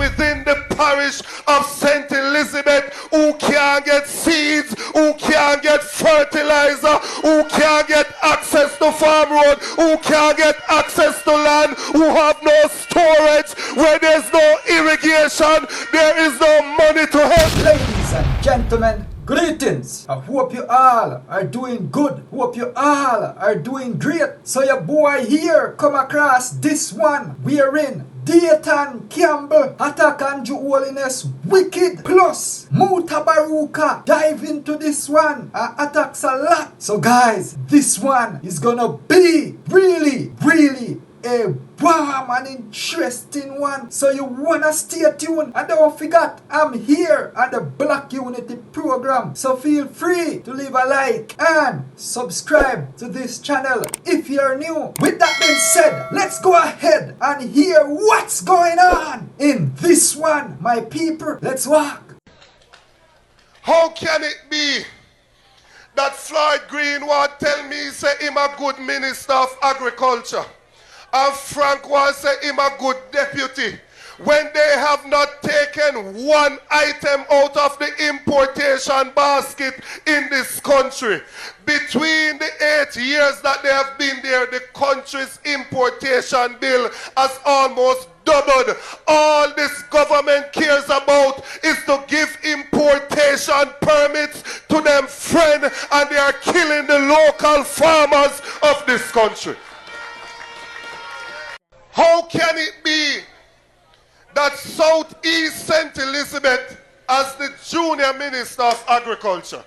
within the parish of St. Elizabeth who can't get seeds, who can't get fertilizer, who can't get access to farm road, who can't get access to land, who have no storage, where there's no irrigation, there is no money to help. Ladies and gentlemen, greetings. I hope you all are doing good. Hope you all are doing great. So your boy here come across this one. We are in Dayton Campbell attack on Holiness wicked plus Mutbaruka. Dive into this one. Attacks a lot. So guys, this one is gonna be really a warm and interesting one. So you wanna stay tuned, and don't forget I'm here on the Black Unity program. So feel free to leave a like and subscribe to this channel if you're new. With that being said, let's go ahead and hear what's going on in this one, my people. Let's walk. How can it be that Floyd Greenwood tell me say him a good minister of agriculture, and Frank was say him a good deputy, when they have not taken one item out of the importation basket in this country? Between the 8 years that they have been there, the country's importation bill has almost doubled. All this government cares about is to give importation permits to them friend, and they are killing the local farmers of this country. How can it be that Southeast St. Elizabeth as the junior minister of agriculture,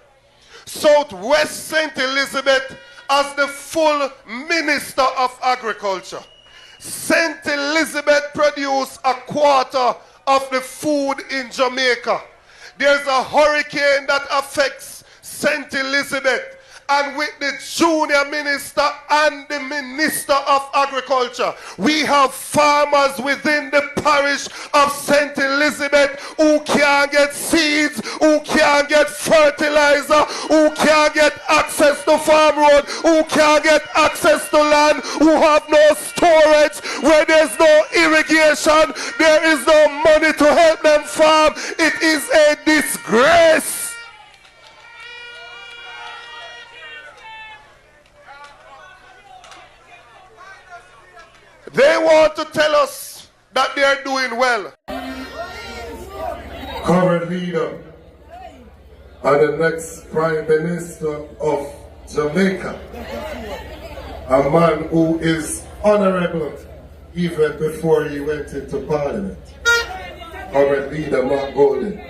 Southwest St. Elizabeth as the full minister of agriculture? St. Elizabeth produces a quarter of the food in Jamaica. There's a hurricane that affects St. Elizabeth, and with the junior minister and the minister of agriculture, we have farmers within the parish of St. Elizabeth who can't get seeds, who can't get fertilizer, who can't get access to farm road, who can't get access to land, who have no storage, where there's no irrigation, there is no money to help them farm. It is a disgrace. They want to tell us that they are doing well. Current leader and the next Prime Minister of Jamaica, a man who is honorable even before he went into Parliament. Current leader Mark Golden.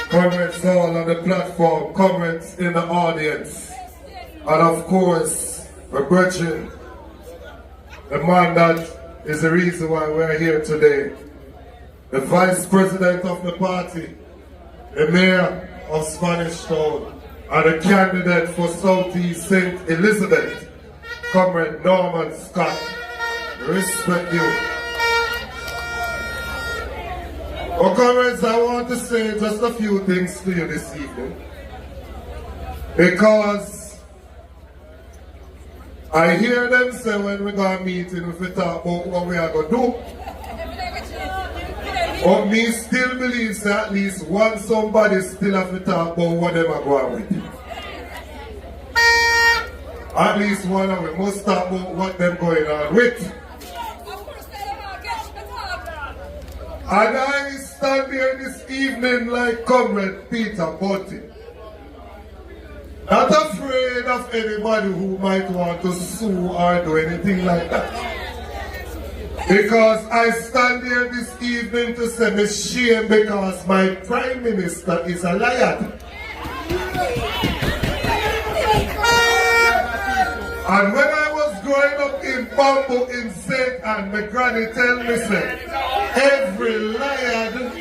Comments all on the platform, comments in the audience, and of course, my brethren, the man that is the reason why we're here today, the Vice President of the party, the Mayor of Spanish Town, and the candidate for Southeast St. Elizabeth, Comrade Norman Scott. Respect you. Well, comrades, I want to say just a few things to you this evening, because I hear them say when we got a meeting, if we talk about what we are going to do. But me still believes that at least one somebody still have to talk about what they are going with. At least one of them must talk about what they're going on with. And I stand here this evening like Comrade Peter Bunting, not afraid of anybody who might want to sue or do anything like that. Because I stand here this evening to say me shame because my Prime Minister is a liar. And when I was growing up in Bamboo in St. Anne, my granny tell me say, every liar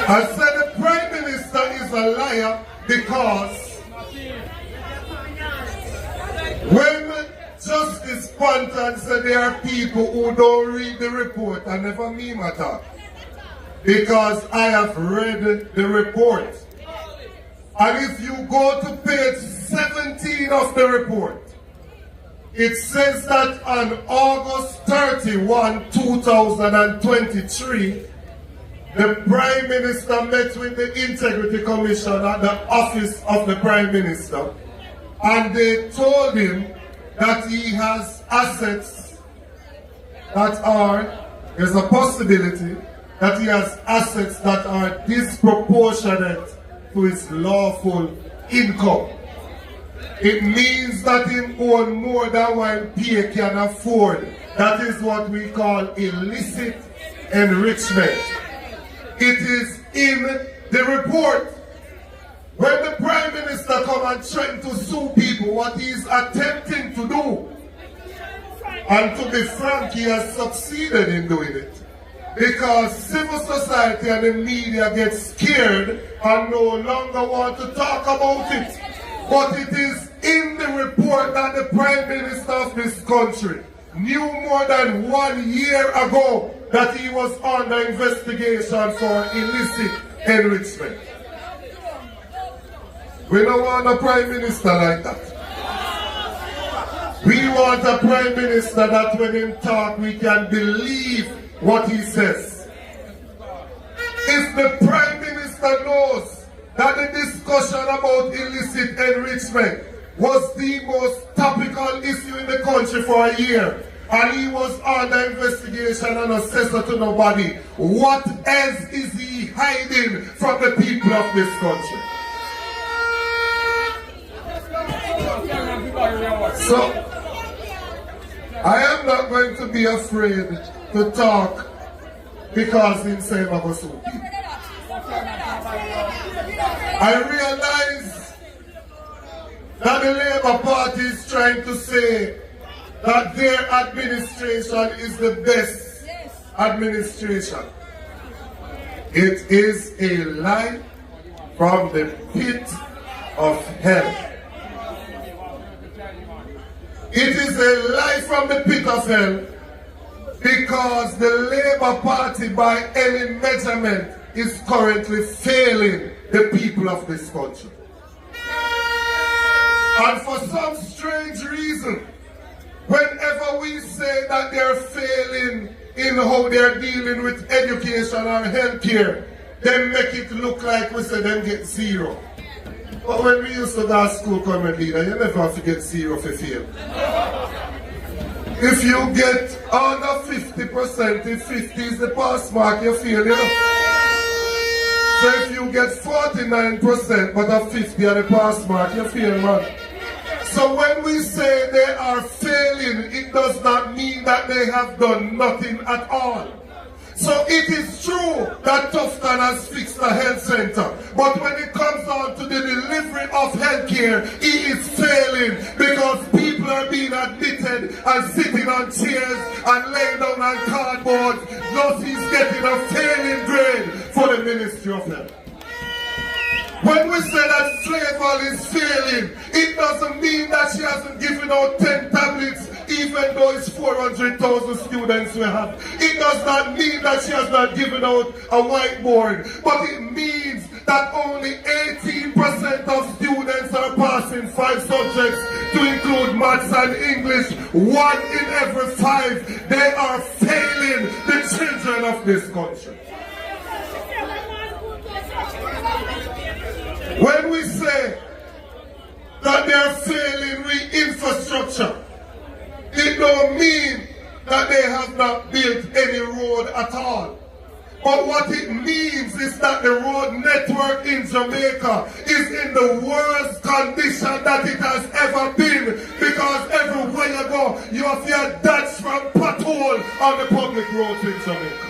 I said the Prime Minister is a liar because when Justice Panton said there are people who don't read the report, and never me matter, because I have read the report. And if you go to page 17 13 of the report, it says that on August 31, 2023, the Prime Minister met with the Integrity Commission at the office of the Prime Minister, and they told him that he has assets that are, there's a possibility that he has assets that are disproportionate to his lawful income. It means that he owns more than one PA can afford. That is what we call illicit enrichment. It is in the report. When the Prime Minister come and threaten to sue people, what he is attempting to do, and to be frank, he has succeeded in doing it, because civil society and the media get scared and no longer want to talk about it. But it is in the report that the Prime Minister of this country knew more than 1 year ago that he was under investigation for illicit enrichment. We don't want a Prime Minister like that. We want a Prime Minister that when he talk, we can believe what he says. If the Prime Minister knows that the discussion about illicit enrichment was the most topical issue in the country for a year, and he was under investigation and assessor to nobody, what else is he hiding from the people of this country? So, I am not going to be afraid to talk because in saying I was so people. I realize that the Labour Party is trying to say that their administration is the best administration. It is a lie from the pit of hell. It is a lie from the pit of hell because the Labour Party by any measurement is currently failing the people of this country. And for some strange reason, whenever we say that they're failing in how they're dealing with education or healthcare, they make it look like we say them get zero. But when we used to go to school, comment leader, you never have to get zero for fail. If you get under 50%, if 50 is the pass mark, you fail, you know. So if you get 49%, but a 50 are the pass mark, you fail, man. So when we say they are failing, it does not mean that they have done nothing at all. So it is true that Tufton has fixed the health center, but when it comes down to the delivery of healthcare, he is failing because people are being admitted and sitting on chairs and laying down on cardboard. Thus he's getting a failing grade for the Ministry of Health. When we say that Flavel is failing, it doesn't mean that she hasn't given out 10 tablets even though it's 400,000 students we have. It does not mean that she has not given out a whiteboard, but it means that only 18% of students are passing 5 subjects to include maths and English. 1 in every 5, they are failing the children of this country. When we say that they are failing with infrastructure, it don't mean that they have not built any road at all. But what it means is that the road network in Jamaica is in the worst condition that it has ever been, because everywhere you go, you have your dodge from pothole on the public roads in Jamaica.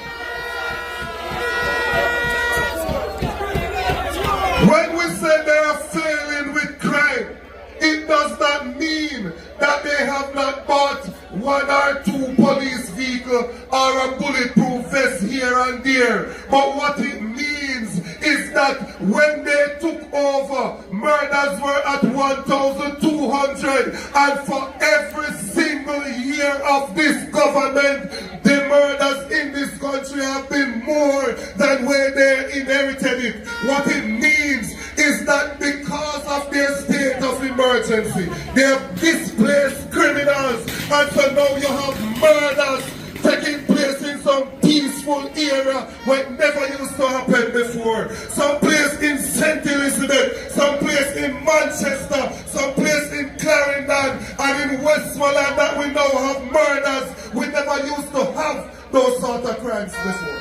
When we say they are failing with crime, it does not mean that they have not bought 1 or 2 police vehicles or a bulletproof vest here and there. But what it means is that when they took over, murders were at 1,200, and for every single year of this government, the murders in this country have been more than where they inherited it. What it means is that because of their state of emergency, presidency. They have displaced criminals, and so now you have murders taking place in some peaceful area where it never used to happen before. Some place in St. Elizabeth, some place in Manchester, some place in Clarendon, and in Westmoreland that we now have murders. We never used to have those sort of crimes before.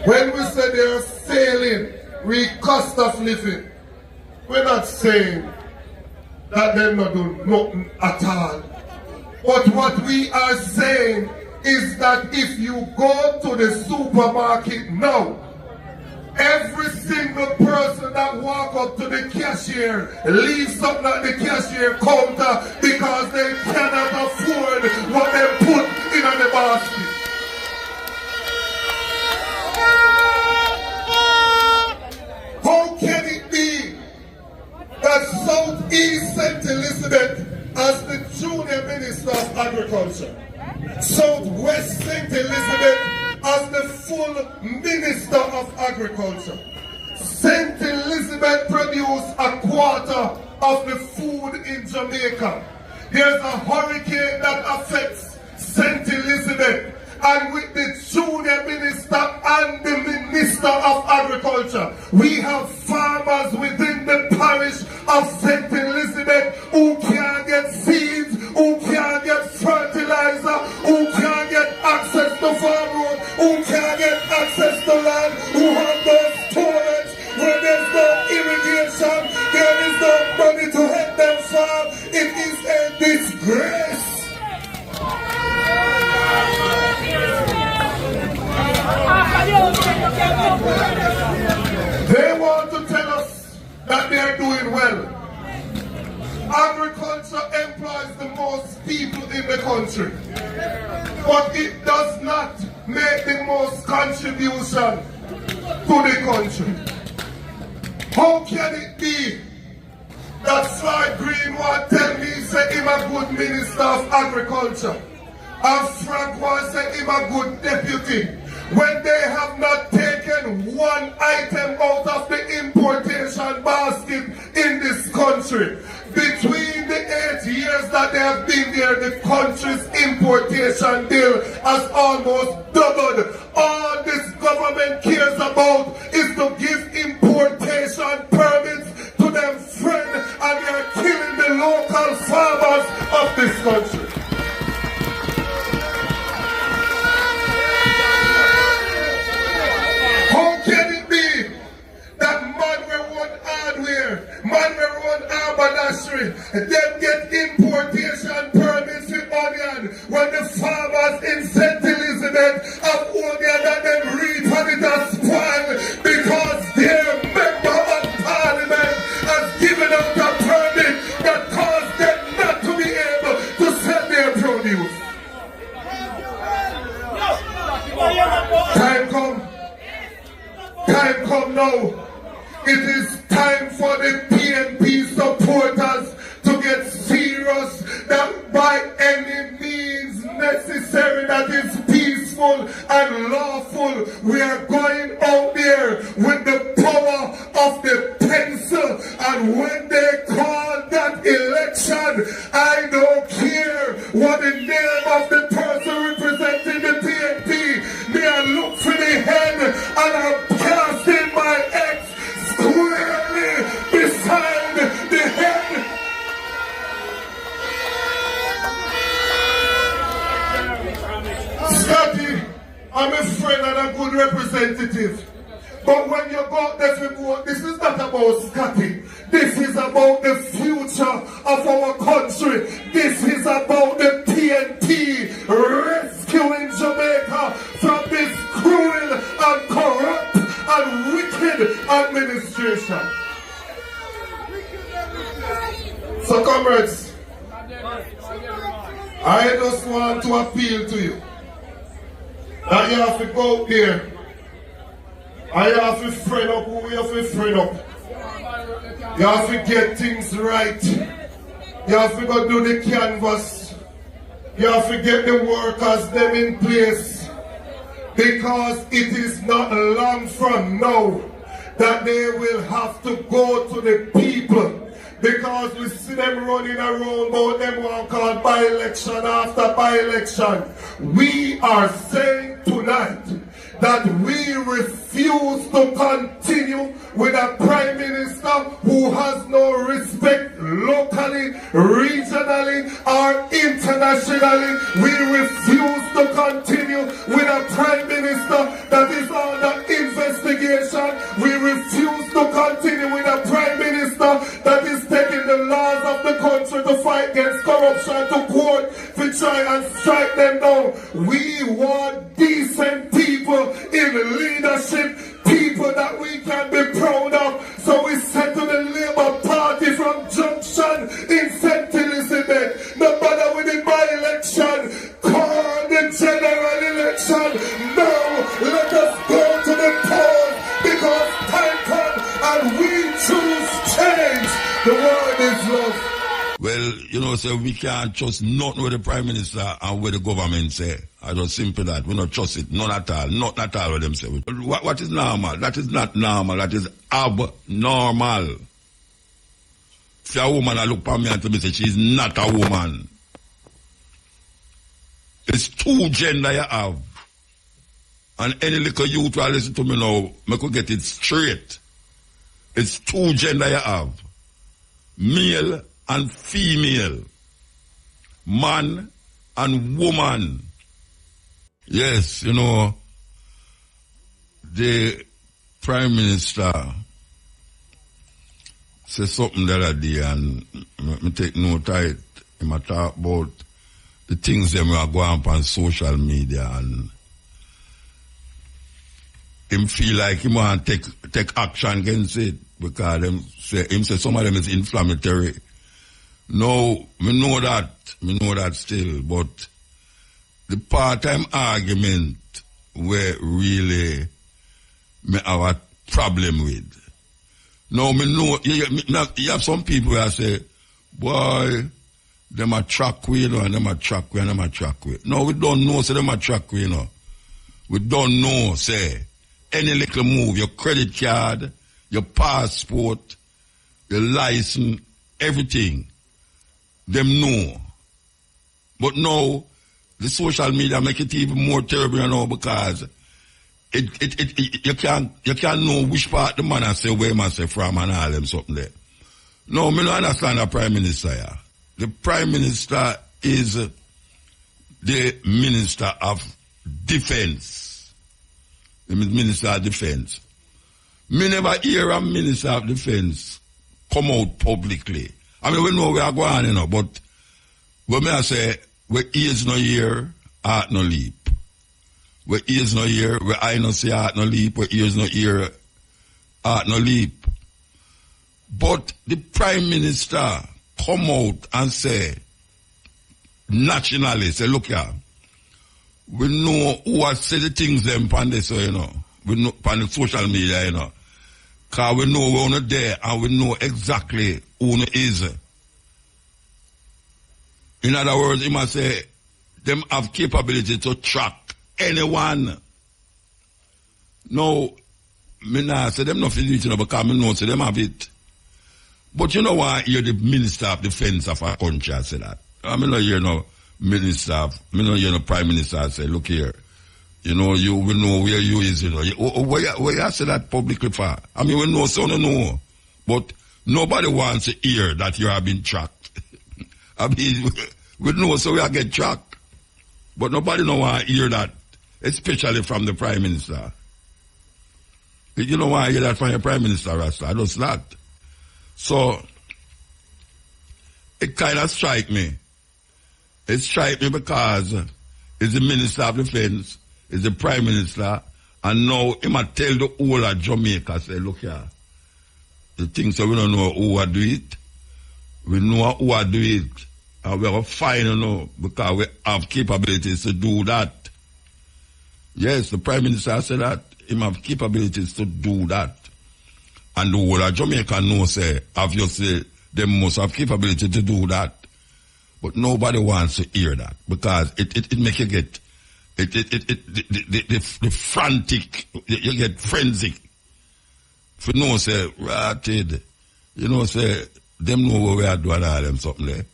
When we say they are failing with cost of living, we're not saying that they're not doing nothing at all. But what we are saying is that if you go to the supermarket now, every single person that walk up to the cashier leaves something at the cashier counter because they cannot afford what they put in the basket. How can it be that Southeast St. Elizabeth as the junior minister of agriculture, Southwest St. Elizabeth as the full minister of agriculture, St. Elizabeth produced a quarter of the food in Jamaica. There's a hurricane that affects St. Elizabeth, and with the junior minister and the minister of agriculture, we have farmers within the parish of St. Elizabeth who can't get seeds, who can't get fertilizer, who can't get access to farm road, who can't get access to land, who have those torrents where there's no irrigation, there is no money to help them farm. It is a disgrace. They want to tell us that they are doing well. Agriculture employs the most people in the country, but it does not make the most contribution to the country. How can it be that Floyd Green want to tell me say him a good minister of agriculture, and Frank want to say him a good deputy, when they have not taken one item out of the importation basket in this country? Between the 8 years that they have been there, the country's importation bill has almost doubled. All this government cares about is to give importation permits to them friends, and they are killing the local farmers of this country. How can it be that man will run hardware, man will run haberdashery, them get importation permits with onion, when the farmers in St. Elizabeth have onion that them reap and it has spoiled because their member of parliament has given out a permit that caused them not to be able to sell their produce. Time come now. It is time for the PNP supporters to get serious, that by any means necessary that is peaceful and lawful, we are going out there with the power of the pencil, and when they call that election, I don't care what the name of the person representing the PNP, may I look for the head and I'm casting my X squarely beside the head. Scotty, I'm a friend and a good representative. But when you go out there to vote, this is not about Scotty. This is about the future of our country. This is about the PNP rescuing Jamaica from this cruel and corrupt and wicked administration. So comrades, I just want to appeal to you that you have to go out there. I have to friend up who we have to friend up. You have to get things right. You have to go do the canvas. You have to get the workers them in place. Because it is not long from now that they will have to go to the people. Because we see them running around about them one called by-election after by-election. We are saying tonight that we refuse to continue with a prime minister who has no respect locally, regionally, or internationally. We refuse to continue with a prime minister that is under investigation. We refuse to continue with a prime minister that is taking the laws of the country to fight against corruption to court to try and strike them down. We want decent people in leadership, people that we can be proud of. So we said to the Labour Party from Junction in St. Elizabeth, no matter with the by-election, call the general election. Now let us go to the polls because time comes and we choose change. The word is love. Well, you know, so we can't trust nothing what the Prime Minister and what the government say. I just simple that. We don't trust it. None at all. Not at all what them say. What is normal? That is not normal. That is abnormal. See a woman I look at me and tell me say she's not a woman. It's two gender you have. And any little youth will listen to me now, I could get it straight. It's two gender you have. Male and female. Man and woman. Yes, you know, the Prime Minister said something the other day and me take note of it. He might talk about the things that are going on social media and him feel like he want to take action against it because him say some of them is inflammatory. No, me know that still, but the part-time argument where really me have a problem with. No, me know, you have some people that say, boy, them a track way, you know, and them a track way, and them a track way. No, we don't know, say them a track way, you know. We don't know, say, any little move, your credit card, your passport, your license, everything, them know. But now, the social media make it even more terrible, you know, because you can't know which part the man say, where man say from and all them something there. No, me don't understand the Prime Minister here. The Prime Minister is the Minister of Defense. The Minister of Defense. Me never hear a Minister of Defense come out publicly. I mean, we know we are going, you know, but when I say, where ears no hear, heart no leap. Where ears no hear, where eye no see, heart no leap. Where ears no hear, heart no leap. But the Prime Minister come out and say, nationally, say, look here, we know who has said the things them on this, you know. We know on the social media, you know. Because we know we're not there and we know exactly who is. In other words, he must say, them have capability to track anyone. No, me nah say them not feel it, you know, because me know say them have it. But you know why you're the Minister of Defense of our country, I say that. I mean, you know, Prime Minister say, look here, you know, we know where you is, you know. Where you say that publicly for? I mean, we know, so no. But nobody wants to hear that you have been tracked. I mean, we know, so we are get tracked. But nobody don't want to hear that, especially from the Prime Minister. You know why I hear that from your Prime Minister, Rasta? I just not. So, it kind of strike me. It strike me because it's the Minister of Defense, it's the Prime Minister, and now he might tell the whole of Jamaica, say, look here, the things that we don't know who will do it, we know who will do it, and we are fine, you know, because we have capabilities to do that. Yes, the Prime Minister said that, he have capabilities to do that. And the whole of Jamaica know, say, obviously, they must have capability to do that. But nobody wants to hear that because it make you get the frantic, you get For no say, ratted, you know, say, them know what we are doing all them something there.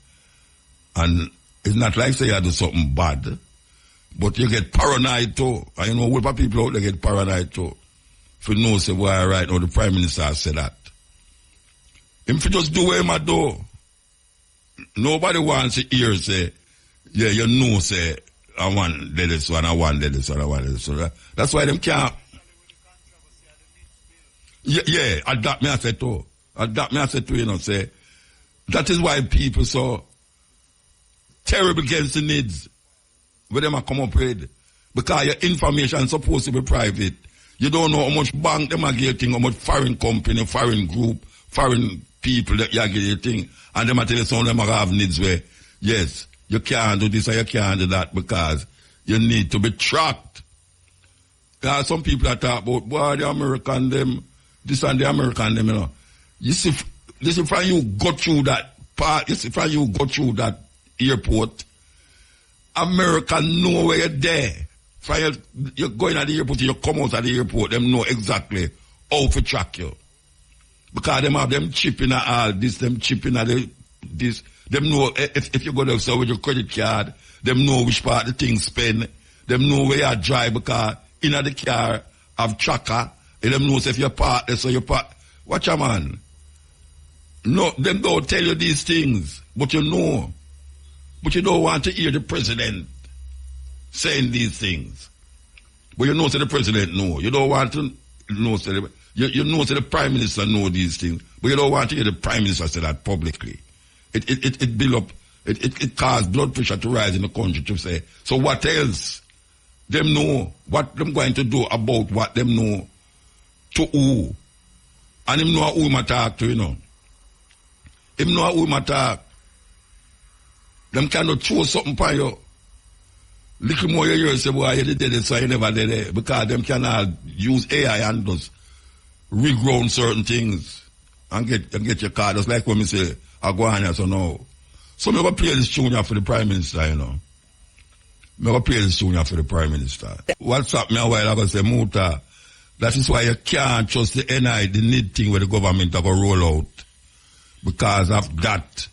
And it's not like say you do something bad, but you get paranoid too. And you know, what people out there get paranoid too. For no say, why right now the Prime Minister has said that. If you just do what him do, nobody wants to hear say, yeah, you know, say, I want this one, I want this one, I want this one. That's why them can't. Yeah, adapt me I said too. Adapt me I said too, you know, say, that is why people so terrible against the needs where them are come up with. Because your information is supposed to be private. You don't know how much bank them are getting, how much foreign company, foreign group, foreign people that you are getting. And them are telling some of them are have needs where, yes, you can't do this or you can't do that because you need to be tracked. There are some people that talk about, boy, the American them, this and the American them, you know. You see, from you go through that part, you see, from you go through that airport, America know where you're there. From you're going at the airport, you come out at the airport, them know exactly how to track you. Because them have them chip in all this, them chip in this. Them know if you go there so with your credit card, them know which part the thing spend. Them know where you drive because in the car have tracker. And them knows if you're part there, so you're part. Watch a man. No, them don't tell you these things, but you know. But you don't want to hear the president saying these things. But you know that the president know. You don't want to know that you know that the prime minister know these things, but you don't want to hear the prime minister say that publicly. It build up, it cause blood pressure to rise in the country to say, so what else? Them know what them going to do about what them know to who. And him know who him attack to, you know. Him know who him attack. Them cannot throw something for you. Little more you hear say, boy, you did it, so you never did it. Because them cannot use AI and just reground certain things and get your card. Just like when we say, I go on here, so no. So I'm going to play this tune for the Prime Minister, you know. I'm going to play this tune for the Prime Minister. What's up, me a while ago say, Muta, that is why you can't trust the NI, the need thing where the government are going to roll out. Because of that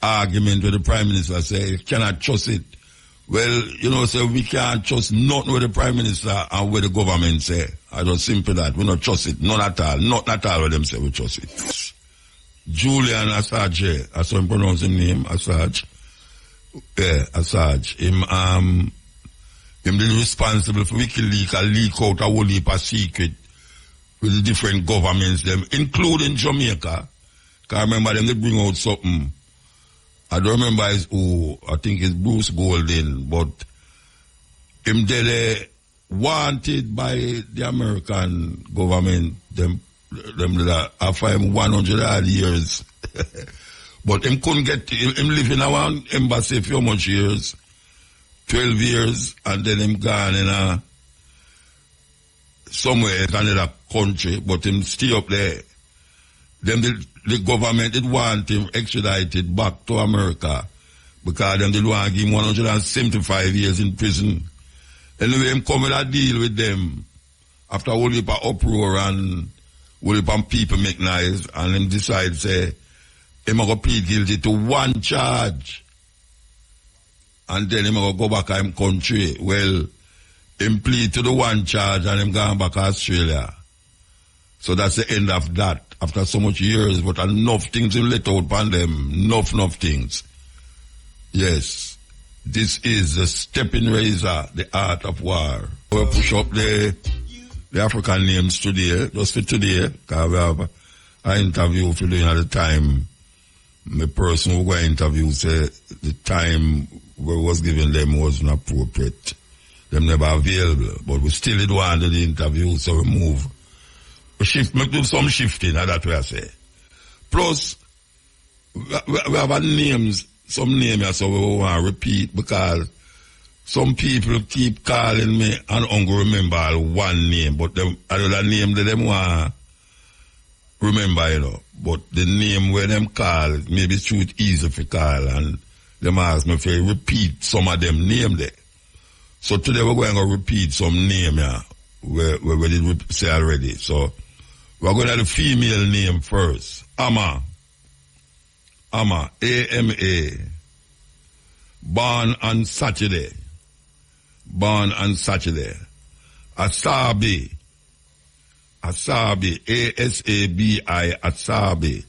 argument where the Prime Minister say, you cannot trust it. Well, you know, so we can't trust nothing with the Prime Minister and what the government say. I just simple that. We don't trust it. Not at all. Not at all what them say we trust it. Julian Assange, I saw him pronounce his name, Assange. Yeah, Assange. Him is responsible for WikiLeaks and leak out a whole heap of secret with the different governments, them, including Jamaica. Because I remember them, they bring out something. I don't remember I think it's Bruce Golden, but him they wanted by the American government, them after him 100 odd years. But him couldn't get, him live in one embassy for how much years? 12 years, and then him gone in somewhere in another country, but him stay up there. Then the government did want him extradited back to America because them did want to give him 175 years in prison. Anyway, him come with a deal with them after a whole heap of uproar and whole heap of people make noise, and him decide say him going to plead guilty to one charge. And then him going to go back to him country. Well, him plead to the one charge and him gone back to Australia. So that's the end of that. After so much years, but enough things him let out upon them. Enough things. Yes. This is the stepping razor, the art of war. We'll push up the African names today, just for today, because we have an interview for doing at the time. The person who got interviewed said the time we was given them wasn't appropriate. Them never available, but we still did want the interview, so we move. We do some shifting, that's what I say. Plus, we have some names, so we want to repeat because some people keep calling me and I'm going to remember one name, but the other name that them want to remember, you know. But the name where them call, maybe it's too easy to call, and them ask me if I repeat some of them name there. So today we're going to repeat some name, yeah, where we did say already. So We're going to the female name first. Ama. Ama. A-M-A. Born on Saturday. Born on Saturday. Asabi. Asabi. A-S-A-B-I. Asabi.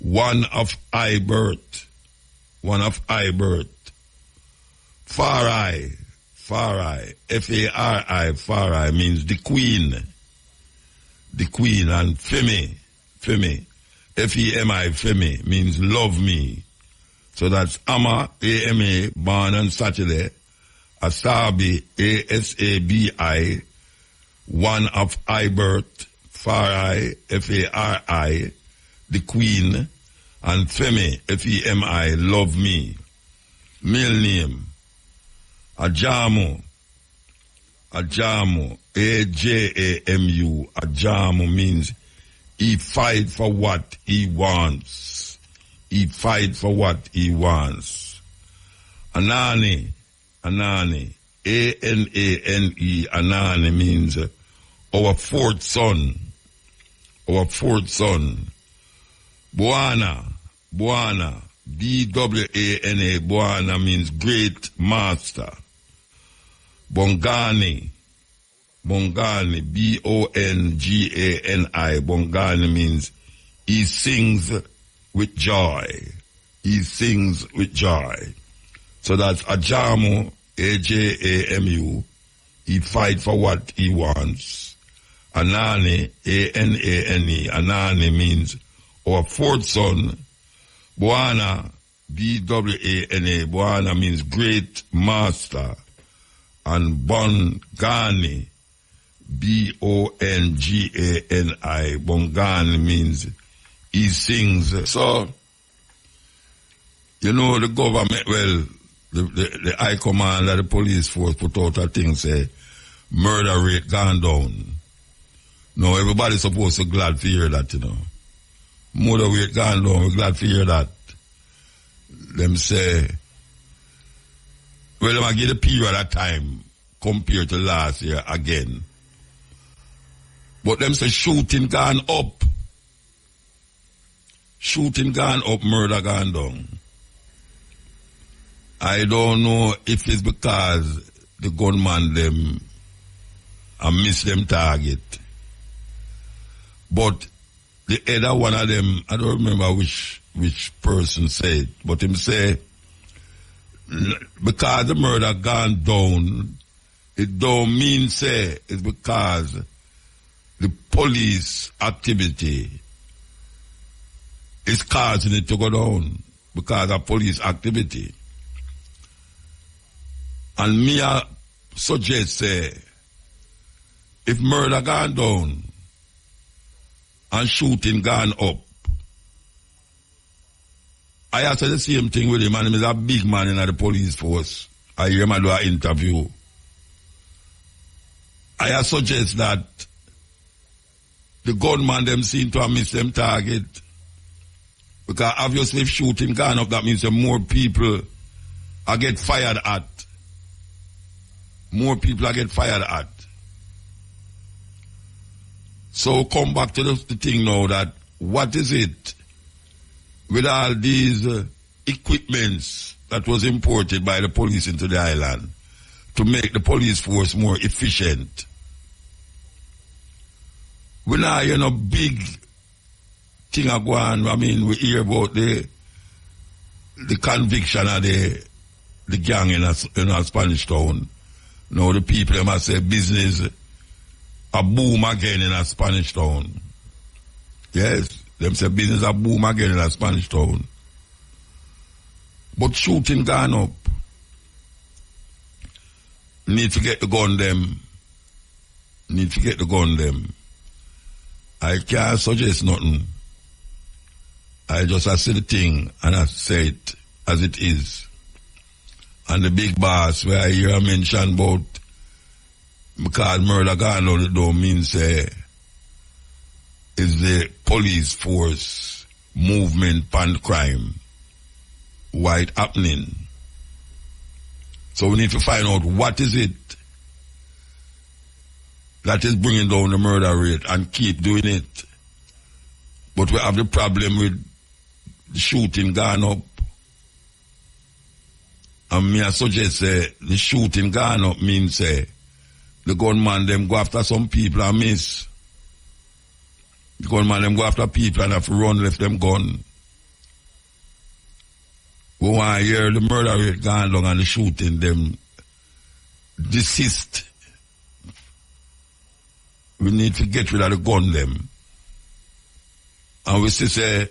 One of I birth. One of I birth. Farai. Farai. F-A-R-I. Farai means the queen. The queen. And Femi. Femi. F-E-M-I. Femi means love me. So that's Ama, A-M-A, born on Saturday. Asabi, A-S-A-B-I, one of I birth. Farai, F-A-R-I, the queen. And Femi, F-E-M-I, love me. Male name. Ajamu. Ajamu. A-J-A-M-U. Ajamu means he fight for what he wants. He fight for what he wants. Anani. Anani. A-N-A-N-E. Anani means our fourth son. Our fourth son. Bwana. Bwana. B-W-A-N-A. Bwana means great master. Bongani. Bongani. B-O-N-G-A-N-I. Bongani means he sings with joy. He sings with joy. So that's Ajamu, A-J-A-M-U. He fight for what he wants. Anani, A-N-A-N-E. Anani means our fourth son. Bwana, B-W-A-N-A. Bwana means great master. And Bongani, B-O-N-G-A-N-I. Bongani means he sings. So, you know, the government, well, the high command of the police force put out a thing, say, murder rate gone down. No, everybody's supposed to glad to hear that, you know. Murder rate gone down, we're glad to hear that. Them say, well, them give the period of time compared to last year again. But them say shooting gone up. Shooting gone up, murder gone down. I don't know if it's because the gunman them miss them target. But the other one of them, I don't remember which person said, but him say, because the murder gone down, it don't mean say it's because the police activity is causing it to go down, because of police activity. And me suggest say, if murder gone down and shooting gone up, I asked the same thing with him, and he's a big man in the police force. I hear him do an interview. I suggest that the gunman them seem to have missed them target. Because obviously if shooting gone up, that means that more people are get fired at. More people are get fired at. So come back to the thing now that what is it with all these equipments that was imported by the police into the island to make the police force more efficient? We now, you know, big thing are going. I mean, we hear about the conviction of the gang in a Spanish town. Now the people them must say business a boom again in a Spanish town. Yes, them say business a boom again in a Spanish town. But shooting gone up. Need to get the gun them. Need to get the gun them. I can't suggest nothing. I just see the thing and I say it as it is. And the big boss where I hear a mention about because murder gone down, it don't mean say is the police force movement pan crime. Why it happening? So we need to find out what is it that is bringing down the murder rate and keep doing it. But we have the problem with the shooting gone up. And me I suggest the shooting gone up means the gunman them go after some people and miss. The gunman them go after people and have to run left them gun. We want to hear the murder rate gone down and the shooting them desist. We need to get rid of the gun them. And we say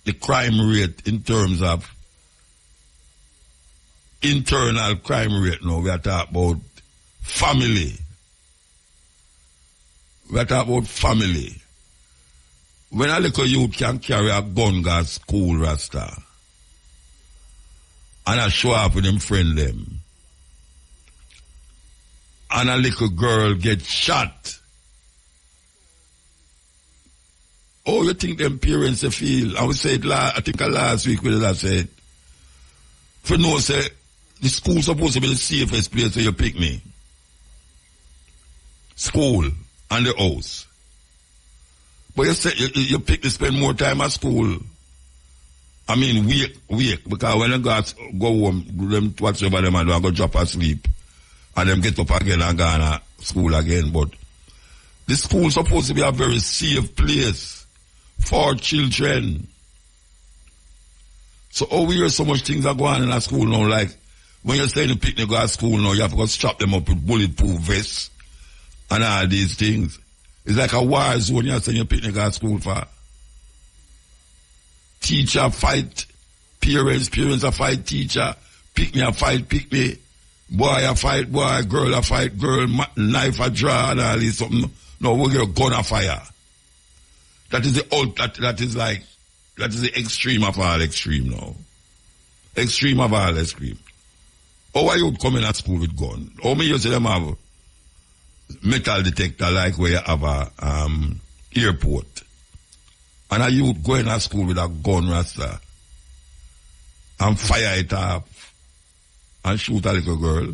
the crime rate in terms of internal crime rate now, we are talking about family. We are talking about family. When a little youth can carry a gun to school, Rasta, and I show up with them friend them, and a little girl get shot, oh, you think them parents feel? I would say it I think last week when I said, for no say, the school supposed to be the safest place where you pick me. School and the house. But you say you pick to spend more time at school. I mean, wake, because when you go home, them whatever them and go drop asleep, and them get up again and go to school again. But the school supposed to be a very safe place for children. So over here, so much things are going on in a school now. Like when you're staying in picnic go to school now, you have to go strap them up with bulletproof vests and all these things. It's like a war zone you're saying your picnic go to school for. Teacher fight parents a fight teacher, picnic a fight picnic, boy a fight boy, girl a fight girl, knife a draw and all this something. No, we get a gun a fire. That is the extreme of all extreme now. Extreme of all extreme. How are you coming at school with gun? How many you say them have metal detector like where you have a airport? And a youth going to school with a gun, Rasta, and fire it up and shoot a little girl?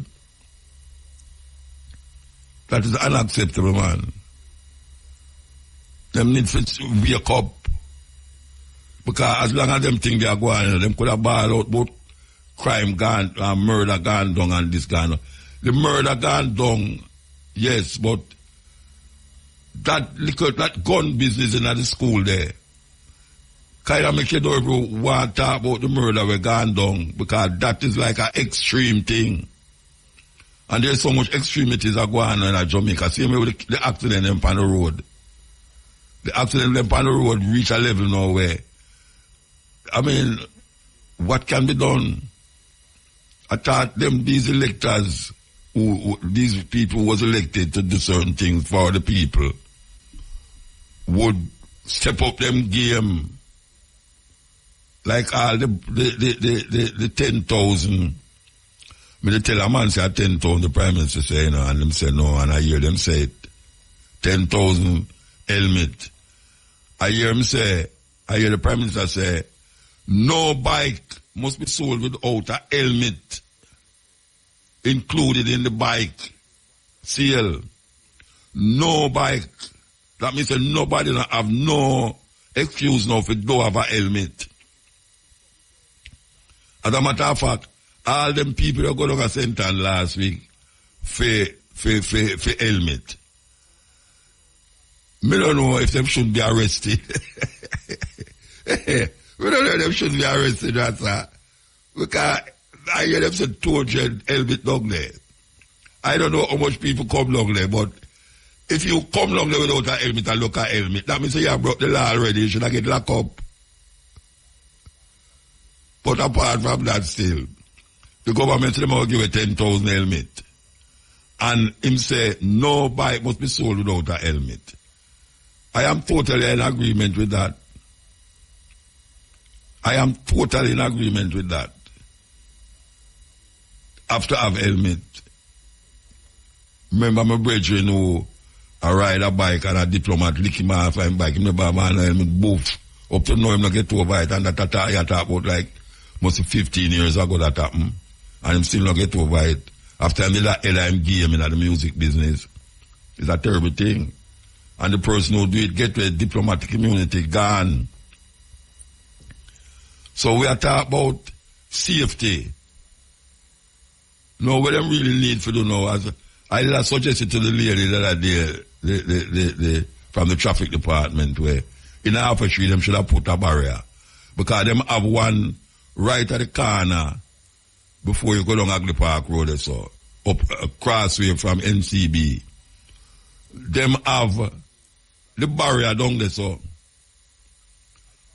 That is unacceptable, man. Them need to wake up. Because as long as them think they are going, them could have ball out both crime gone, murder gone down and this gone. The murder gone down, yes, but that gun business in the school there kind of make you don't even want to talk about the murder we gone down, because that is like an extreme thing. And there's so much extremities are going on in Jamaica. Same way with the accident them on the road. The accident them on the road reach a level now where, I mean, what can be done? I thought these electors, these people was elected to do certain things for the people, would step up them game. Like all the 10,000. I mean, they tell a man say 10,000, the Prime Minister say, you know, and them say no, and I hear them say it. 10,000 helmet. I hear the Prime Minister say, no bike must be sold without a helmet included in the bike sale. No bike. That means that nobody don't have no excuse now if you don't have a helmet. As a matter of fact, all them people that go to a center last week for helmet. Me don't know if them should be arrested. We don't know if them should be arrested, that's all. Because I hear them say 200 helmet down there. I don't know how much people come down there, but if you come down there without a helmet and look at helmet, that means you have broke the law already, you should have get locked up. But apart from that still, the government said them will give a 10,000 helmet. And him say, no bike must be sold without a helmet. I am totally in agreement with that. I am totally in agreement with that. Have to have helmet. Remember my brethren who ride a bike and a diplomat lick him off and bike, him never have a helmet, boof. Up to now him not get over it, and that I talk about like must be 15 years ago that happened. And him still not get over it. After him did that LM game in the music business. It's a terrible thing. and the person who do it get to a diplomatic immunity gone. So we are talking about safety. No, what them really need to do now, as I suggested to the lady that I did, the from the traffic department, where in Alpha Street them should have put a barrier. Because them have one right at the corner before you go down Agley Park Road, so up a crossway from NCB. Them have the barrier down there, so.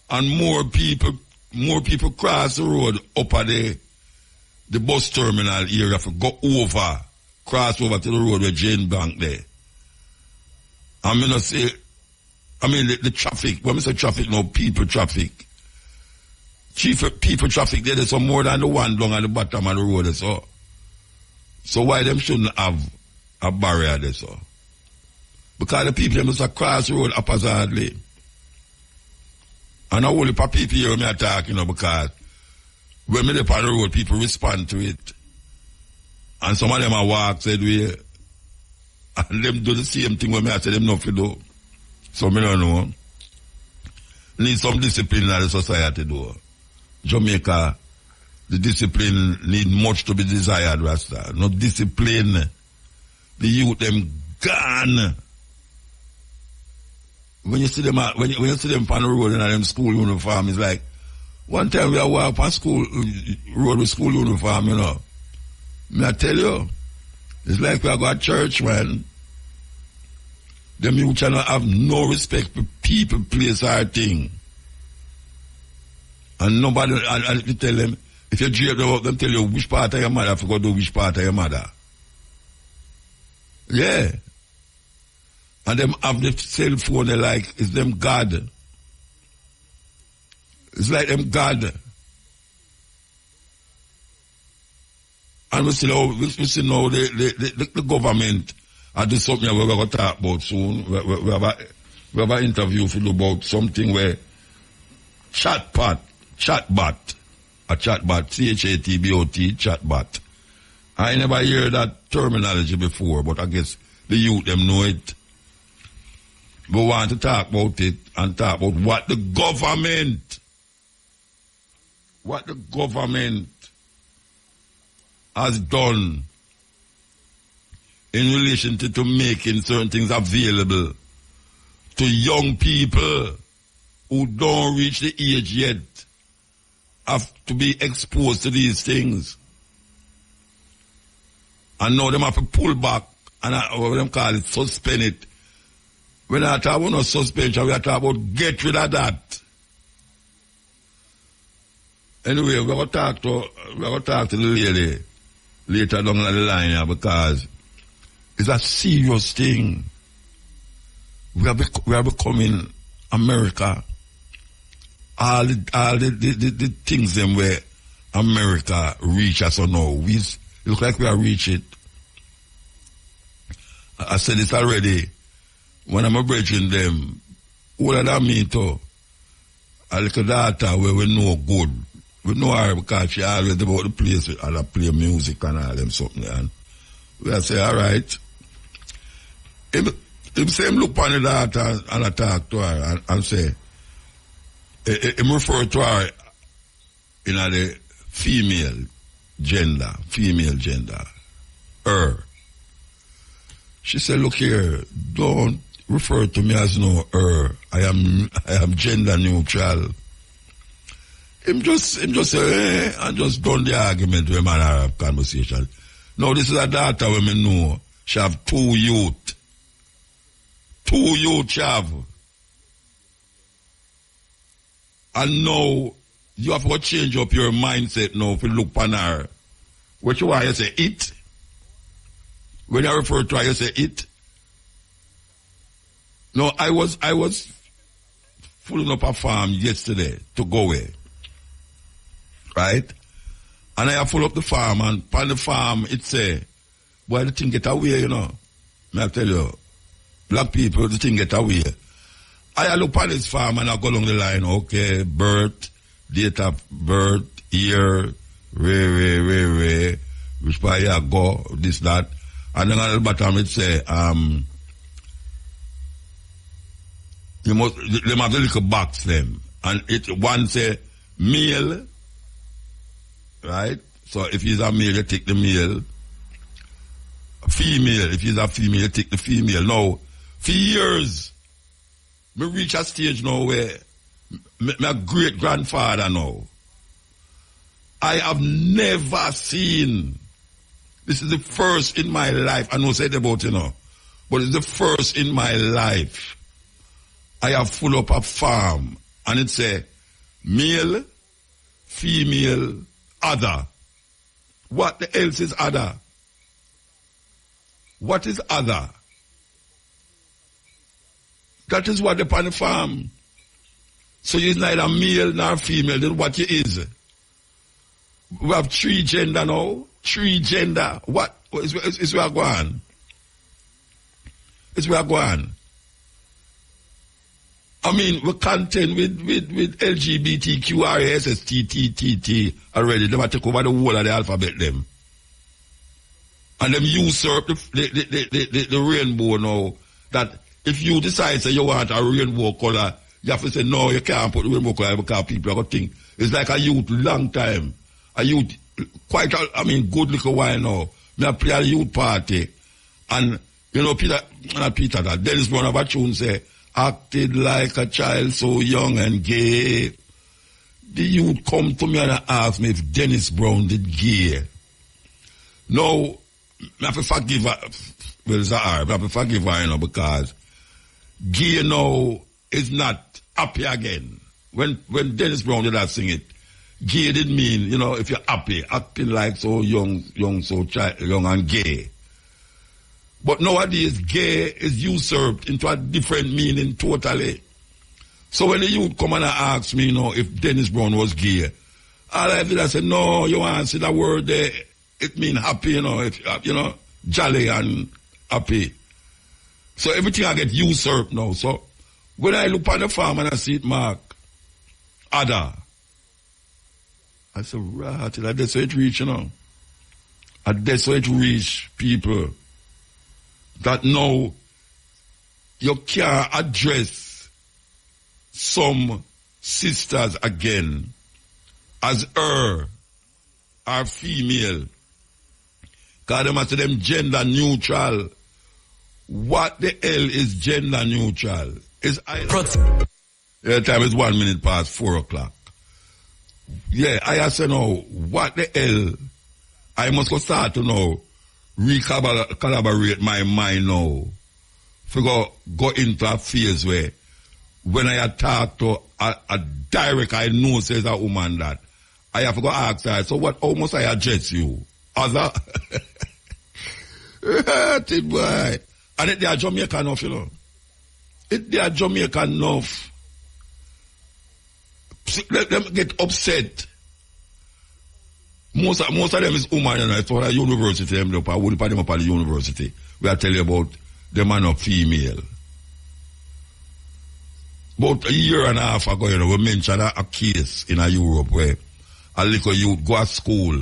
And more people cross the road up at the bus terminal area for go over, cross over to the road where Jane Bank there. I'm gonna say, the traffic, when we say traffic now, people traffic. People traffic there's some more than the one down at the bottom of the road, so. So why them shouldn't have a barrier there, so? Because the people must cross the road haphazardly. And I only for people hear me attack, because when me dey on the road, people respond to it. And some of them are walk said way, and them do the same thing when me I say them not to do. So me don't know. Need some discipline in the society though. Jamaica, the discipline need much to be desired, Rasta. Not discipline. The youth them gone. When you see them when you see them on the road in them school uniform, it's like one time we are walking on school road with school uniform, May I tell you, it's like we are going to church, man. Them youth cannot have no respect for people, place, or thing. And nobody, and you tell them, if you dream about them, tell you which part of your mother, I forgot to which part of your mother. Yeah. And them have the cell phone, they like, it's them God. It's like them God. And we see now, the government, and this is something we're going to talk about soon. We have an interview for you about something where chatbot, C-H-A-T-B-O-T, chatbot. I never heard that terminology before, but I guess the youth, them know it. We want to talk about it and talk about what the government has done in relation to making certain things available to young people who don't reach the age yet have to be exposed to these things. And now them have to pull back and what them call it, suspend it. When I talk about no suspension, we are talking about get rid of that. Anyway, we're going to talk to the lady later down the line here because it's a serious thing. We are becoming America. All the things them where America reach us or no. It look like we are reach it. I said it already. When I'm bridging them, older than me too. A little daughter where we know good. We know her because she always about the place and I play music and all them something. And we say, all right. Him say him look on the daughter and I talk to her and say, him refer to her in the female gender, her. She said, look here, don't refer to me as no her. I am gender neutral. Him just say, and just done the argument with man Arab conversation. Now this is a daughter where me know. She have two youth she have. And now you have to change up your mindset now if you look upon her. What you want, you say it. When I refer to her, you say it. No, I was pulling up a farm yesterday to go away. Right? And I have full up the farm, and on the farm it say, boy, the thing get away, May I tell you, black people, the thing get away. I look on this farm and I go along the line, okay, birth, date of birth, year, which part you go, this, that. And then at the bottom it say, You must, them have the little box them. And one say male, right? So if he's a male, you take the male. Female, if he's a female, you take the female. Now, for years, me reach a stage now where my great-grandfather now, I have never seen, this is the first in my life, I know said about but it's the first in my life. I have full up a farm, and it's a male, female, other. What the else is other? What is other? That is what upon the farm. So you're neither male nor female, then what you is. We have 3 gender now. 3 gender. What? It's where I go on. It's where I go on. I mean, we contend with LGBTQRSSTTTT already. They might take over the whole of the alphabet them. And them usurp the rainbow now. That if you decide say you want a rainbow color, you have to say no, you can't put the rainbow color because people are going to think. It's like a youth long time. A youth quite good little while now. Me I play a youth party. And Dennis Brown of a tune say, acted like a child so young and gay. The youth come to me and ask me if Dennis Brown did gay. No, I have to forgive her. Well, it's hard, but I have to forgive her, because gay now is not happy again. When Dennis Brown did that sing it, gay didn't mean, if you're happy, acting like so young and gay. But nowadays, gay is usurped into a different meaning totally. So when the youth come and ask me, if Dennis Brown was gay, all I did, I said, no, you want to see the word there, it means happy, jolly and happy. So everything I get usurped now. So when I look on the farm and I see it mark, Ada, I said, right, that's how it reach, That's how it reach people. That now you can't address some sisters again as her or female. Because they must say them gender neutral. What the hell is gender neutral? The time is 1 minute past 4 o'clock. Yeah, I say now, what the hell? I must go start to know. Recollaborate my mind now. Go into a phase where when I talk to a direct, I know says a woman that I have to go ask her, so how must I address you? Other? Boy. And they are Jamaican enough, They are Jamaican enough. Let them get upset. Most of them is woman, it's for a university, I wouldn't put them up at the university. We are telling you about the man of female. About a year and a half ago, we mentioned a case in Europe where a little youth go to school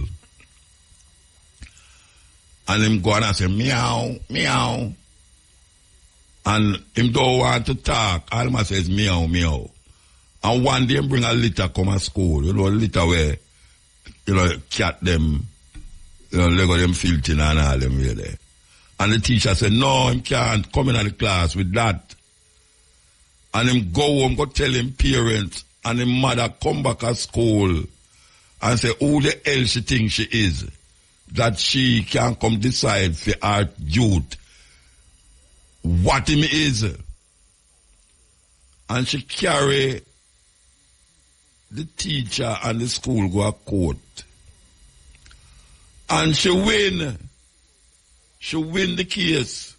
and him go and say, meow, meow. And him don't want to talk. All him says, meow, meow. And one day him bring a litter come to school, a litter where cat them, Lego them filthy and all them way there. And the teacher said, no, him can't come in the class with that. And him go home, go tell him parents, and him mother come back at school and say, who the hell she thinks she is, that she can come decide for our youth what him is. And she carry the teacher and the school go a court. And she win. She win the case.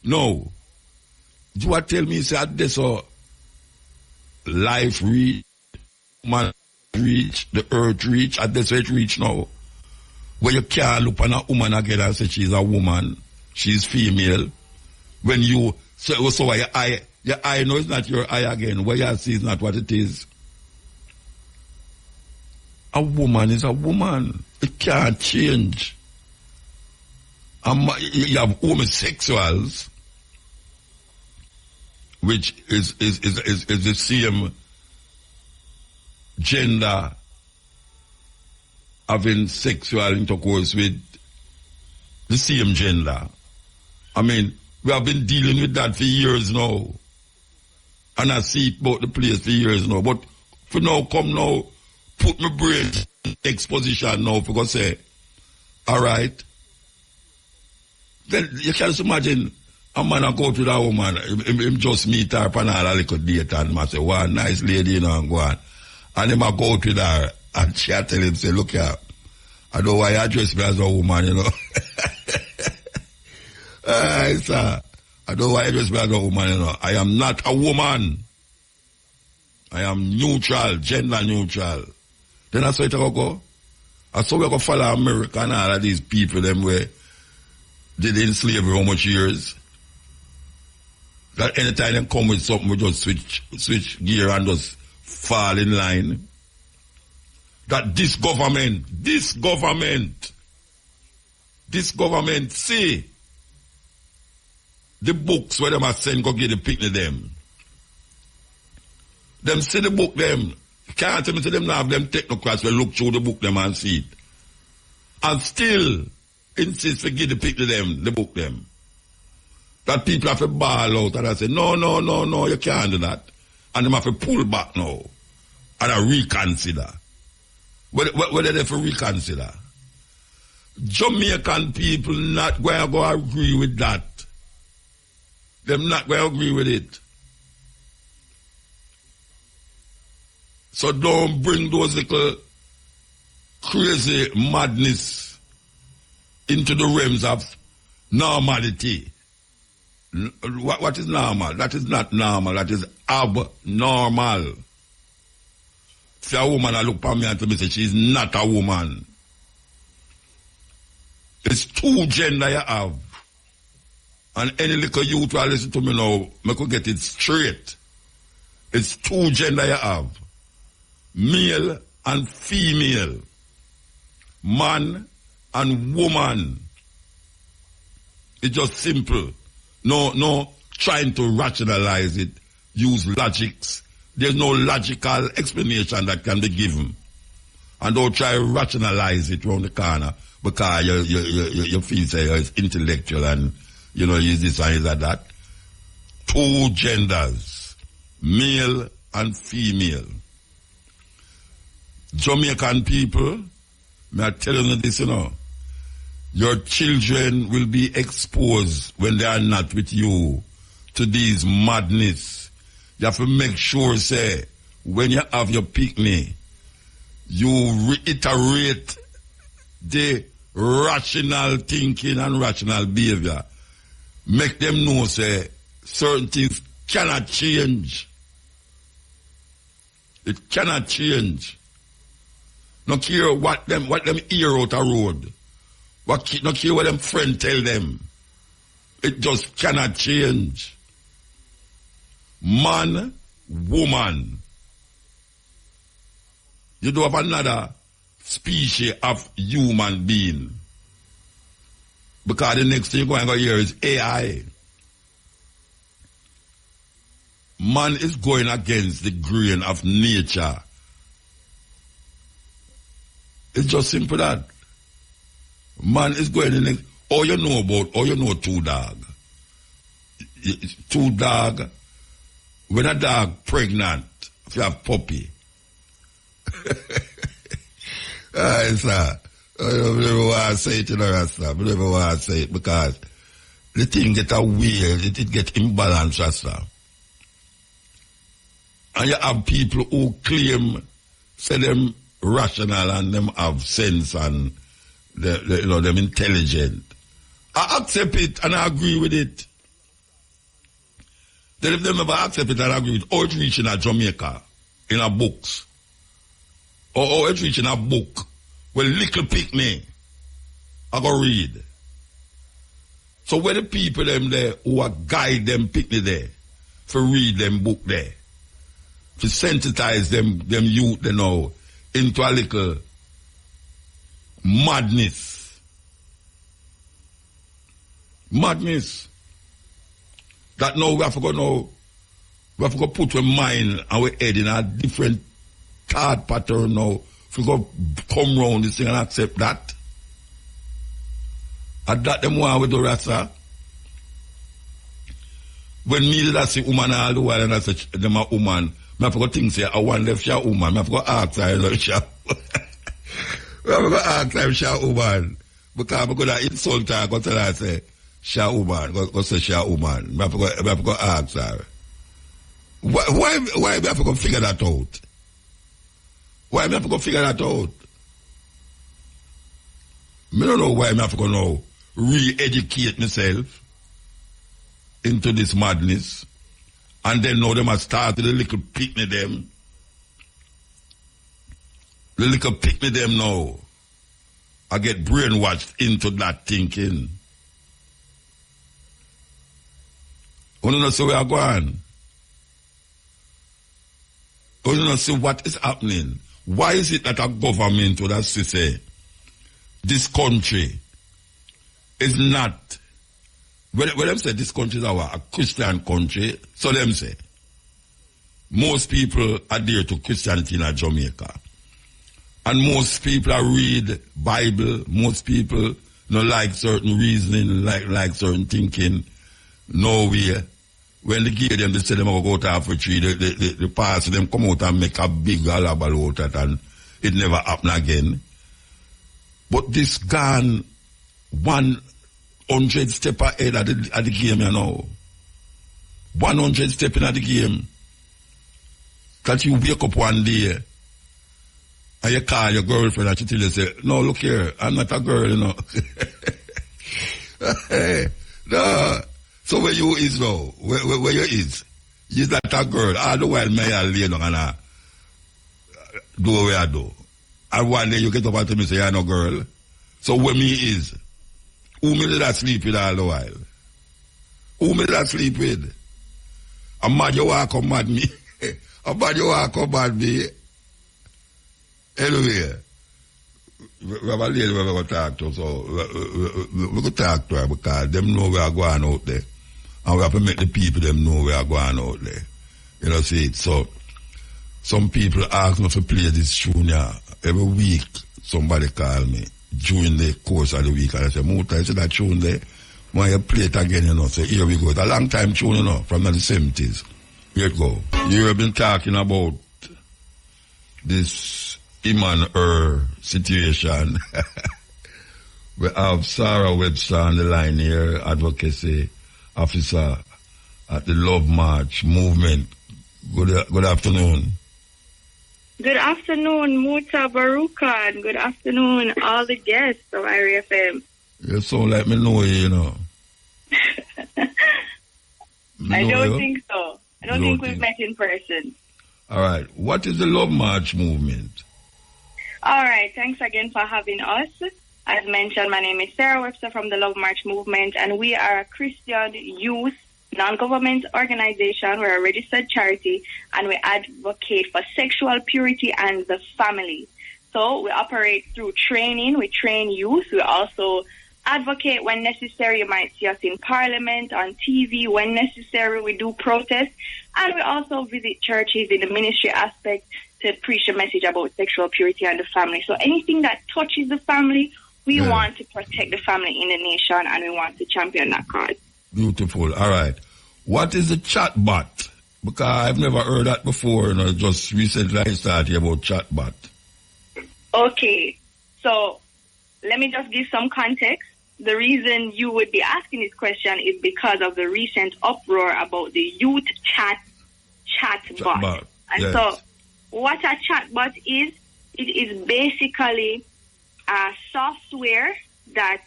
No. You want to tell me, say, at this life reach, man reach, the earth reach, at this it reach now. Where you can't look on a woman again and say she's a woman, she's female. When you, so your eye no, it's not your eye again. What you see is not what it is. A woman is a woman. It can't change. You have homosexuals which is the same gender having sexual intercourse with the same gender. I mean, we have been dealing with that for years now. And I see about the place for years now. But for now, come now, put my brain in exposition now, because say, all right. Then you can just imagine a man a go to that woman, him just meet her and all a little date, and I say, wow, nice lady, you know, and go on. And him a go to her, and she a tell him, say, look here, I know why you dress me as a woman, you know. Sir, I know why you dress me as a woman, you know. I am not a woman. I am neutral, gender neutral. Then that's how it go. I saw we go follow America and all of these people, them where did enslave how much years. That anytime they come with something, we just switch gear and just fall in line. That this government, see the books where them are send go get the picnic them. Them see the book them. Can't tell me to them now have them technocrats will look through the book them and see it. And still insist to get the picnic them, the book them. That people have to ball out and I say, no, you can't do that. And them have to pull back now. And I reconsider. What are they for reconsider? Jamaican people not going to go agree with that. Them not going to agree with it. So don't bring those little crazy madness into the realms of normality. What is normal? That is not normal. That is abnormal. See a woman, I look at me and tell me say she's not a woman. It's two gender you have. And any little youth will listen to me now, I could get it straight. It's two gender you have. Male and female. Man and woman. It's just simple. No trying to rationalize it. Use logics. There's no logical explanation that can be given. And don't try to rationalize it around the corner because you feel say it's intellectual and you know is this and is that. Two genders, male and female. Jamaican people, may I tell you this, you know, your children will be exposed when they are not with you to these madness. You have to make sure, say, when you have your picnic, you reiterate the rational thinking and rational behavior. Make them know, say, certain things cannot change. It cannot change. No care what them hear out a road. No care what them friend tell them. It just cannot change. Man, woman. You do have another species of human being. Because the next thing you're going to hear is AI. Man is going against the grain of nature. It's just simple that. Man is going in next. All you know two dog. Two dog. When a dog pregnant, if you have puppy. Sir. I don't ever want to say it in a rasta. I don't ever want to say it because the thing get a weird, it get imbalanced, rasta. And you have people who claim, say them rational and them have sense and them intelligent. I accept it and I agree with it. Then if they never accept it and I agree with it, it's reaching a Jamaica in a books. Or it's reaching a book. Well, little picnic, I go read. So where the people them there who are guide them picnic there, for read them book there, to sensitize them youth they know into a little madness. Madness. That now we have to go now We have to put our mind and our head in a different thought pattern now. If we go come round this thing and accept that. And that them want with the rasta. When me did I see woman all the while and I say them a woman, I have to go think say I want left she a woman. I have to go ask her if she a I have to go ask her if she a woman. Because I'm going to insult her, go tell her say she a woman, go say she a woman. I have to go ask her. Why we have to go figure that out? Why we have to go figure that out? I don't know why I have to go now re-educate myself into this madness. And then now them have started the little pick-me them. The little pick-me them now. I get brainwashed into that thinking. You don't know so where I go on. You don't see what is happening. Why is it that a government would have to say this country is not, when them say this country is a Christian country, so them say most people adhere to Christianity in Jamaica. And most people read Bible, most people like certain reasoning, like certain thinking. No way. When they give them, they say them go to Africa, the pastor them come out and make a big alabal out that and it never happen again. But this gone 100 step ahead at the game, you know. 100 step in at the game. That you wake up one day and you call your girlfriend and she tell you, say, no, look here, I'm not a girl, you know. No. So where you is now? Where you is? You're not a girl. All the while, may I lay down and do what I do. And one day you get up and tell me, say, you're no girl. So where me is? Who me did I sleep with all the while? Who me did I sleep with? I'm mad you want to come mad me. I'm mad you want to come mad me. Anyway, we have a lady we going to talk to, so we go talk to her because them know we are going out there. And we have to make the people them know we are going out there. You know, see it. So some people ask me to play this tune here. Every week somebody call me during the course of the week and I say, Muta, is that tune there? When you play it again, you know, so here we go. It's a long time tune, you know, from the 70s. Here it go. You have been talking about this him and her situation. We have Sarah Webster on the line here, advocacy officer at the Love March movement. Good afternoon. Good afternoon, Mutbaruka, and good afternoon, all the guests of Irie FM. You sound like me know you know. I don't think so. I don't think we've met in person. All right. What is the Love March movement? All right. Thanks again for having us. As mentioned, my name is Sarah Webster from the Love March movement, and we are a Christian youth non-government organization. We're a registered charity, and we advocate for sexual purity and the family. So we operate through training. We train youth. We also advocate when necessary. You might see us in Parliament, on TV. When necessary, we do protest. And we also visit churches in the ministry aspect to preach a message about sexual purity and the family. So anything that touches the family, we want to protect the family in the nation, and we want to champion that cause. Beautiful. All right. What is the chatbot? Because I've never heard that before. You know, just recently I started about chatbot. Okay. So let me just give some context. The reason you would be asking this question is because of the recent uproar about the youth chatbot. And yes. So what a chatbot is, it is basically a software that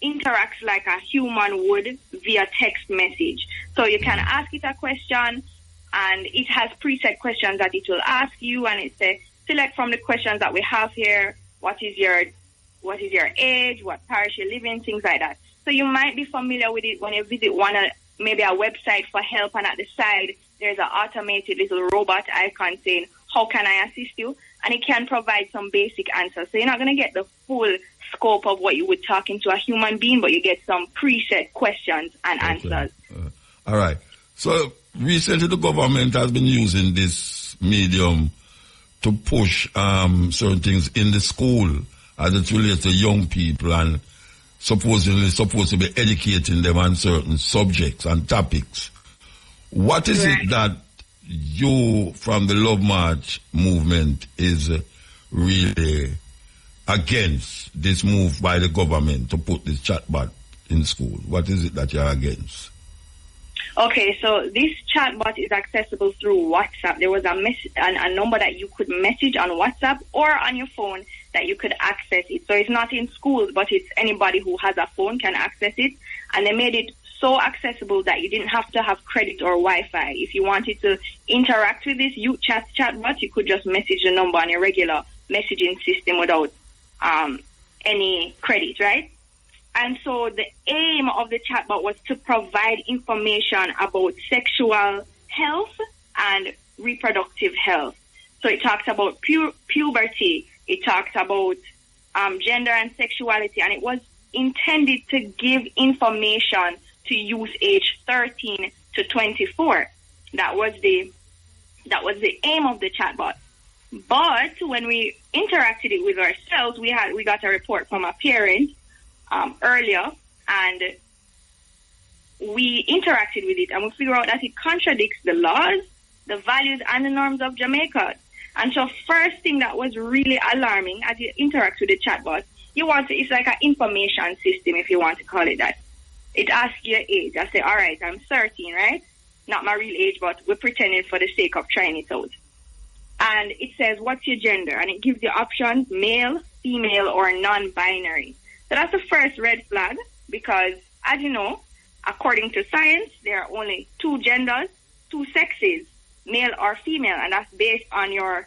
interacts like a human would via text message. So you can ask it a question, and it has preset questions that it will ask you, and it says, select from the questions that we have here, what is your age, what parish you live in, things like that. So you might be familiar with it when you visit maybe a website for help, and at the side there's an automated little robot icon saying, how can I assist you? And it can provide some basic answers. So you're not going to get the full scope of what you would talk into a human being, but you get some preset questions and answers. All right. So recently the government has been using this medium to push certain things in the school as it relates to young people and supposedly supposed to be educating them on certain subjects and topics. What is it that you from the Love March movement is really against this move by the government to put this chatbot in school? What is it that you're against? Okay, so this chatbot is accessible through WhatsApp. There was a number that you could message on WhatsApp or on your phone that you could access it. So it's not in schools, but it's anybody who has a phone can access it. And they made it so accessible that you didn't have to have credit or Wi-Fi. If you wanted to interact with this youth chatbot, you could just message the number on a regular messaging system without any credit, right? And so the aim of the chatbot was to provide information about sexual health and reproductive health. So it talks about puberty, it talks about gender and sexuality, and it was intended to give information to youth age 13 to 24. That was the aim of the chatbot. But when we interacted it with ourselves, we got a report from a parent earlier, and we interacted with it, and we figured out that it contradicts the laws, the values, and the norms of Jamaica. And so first thing that was really alarming as you interact with the chatbot, it's like an information system, if you want to call it that. It asks your age. I say, all right, I'm 13, right? Not my real age, but we're pretending for the sake of trying it out. And it says, what's your gender? And it gives you options, male, female, or non-binary. So that's the first red flag, because, as you know, according to science, there are only two genders, two sexes, male or female, and that's based on your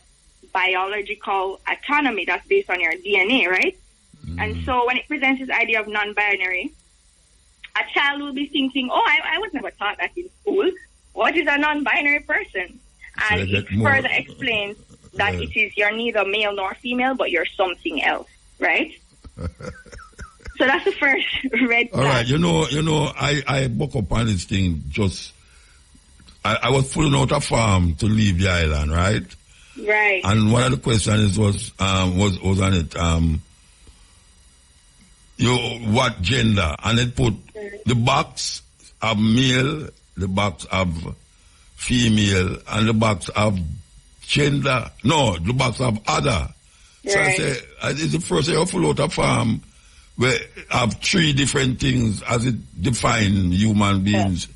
biological autonomy. That's based on your DNA, right? And so when it presents this idea of non-binary, a child will be thinking, oh, I was never taught that in school. What is a non-binary person? And it further explains that it is you're neither male nor female, but you're something else, right? So that's the first red flag. All right, you know, I woke up on this thing just, I was pulling out a farm to leave the island, right? Right. And one of the questions was on it, what gender? And it put the box of male, the box of female, and the box of gender. No, the box of other. Right. So I say, it's the first day I pull out a farm where I have three different things as it define human beings. Yeah.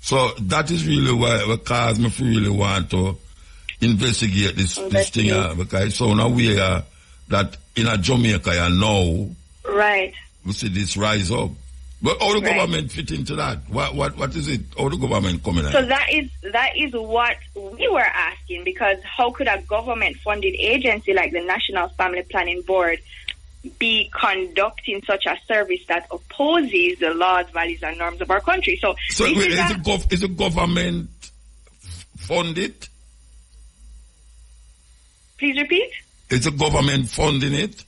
So that is really why because me really want to investigate this thing because it's so now we are that in a Jamaica and now right we see this rise up. But how the government fit into that? What is it? How the government coming at? So that is what we were asking, because how could a government funded agency like the National Family Planning Board be conducting such a service that opposes the laws, values, and norms of our country? So is the government funded? Please repeat. Is the government funding it?